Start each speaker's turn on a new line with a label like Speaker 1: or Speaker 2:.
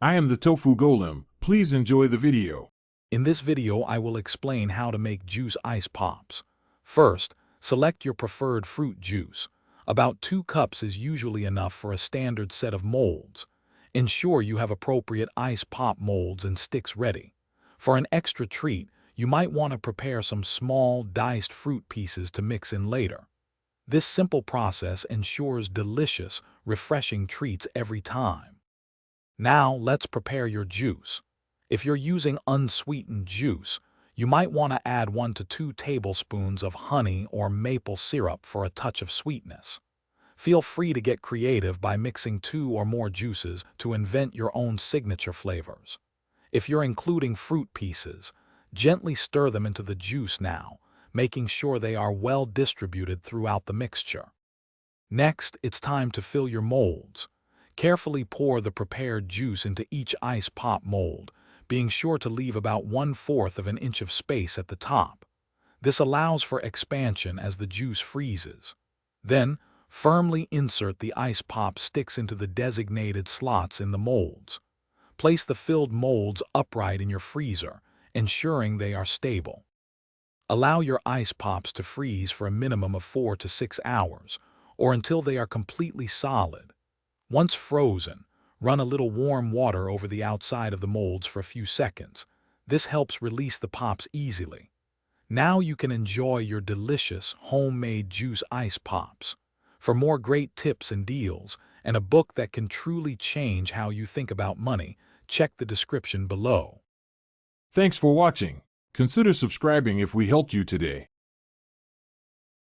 Speaker 1: I am the Tofu Golem. Please enjoy the video.
Speaker 2: In this video, I will explain how to make juice ice pops. First, select your preferred fruit juice. About 2 cups is usually enough for a standard set of molds. Ensure you have appropriate ice pop molds and sticks ready. For an extra treat, you might want to prepare some small, diced fruit pieces to mix in later. This simple process ensures delicious, refreshing treats every time. Now, let's prepare your juice. If you're using unsweetened juice, you might want to add 1 to 2 tablespoons of honey or maple syrup for a touch of sweetness. Feel free to get creative by mixing 2 or more juices to invent your own signature flavors. If you're including fruit pieces, gently stir them into the juice now, making sure they are well distributed throughout the mixture. Next, it's time to fill your molds. Carefully pour the prepared juice into each ice pop mold, being sure to leave about 1/4 of an inch of space at the top. This allows for expansion as the juice freezes. Then, firmly insert the ice pop sticks into the designated slots in the molds. Place the filled molds upright in your freezer, ensuring they are stable. Allow your ice pops to freeze for a minimum of 4 to 6 hours, or until they are completely solid. Once frozen, run a little warm water over the outside of the molds for a few seconds. This helps release the pops easily. Now you can enjoy your delicious homemade juice ice pops. For more great tips and deals, and a book that can truly change how you think about money, check the description below.
Speaker 1: Thanks for watching. Consider subscribing if we helped you today.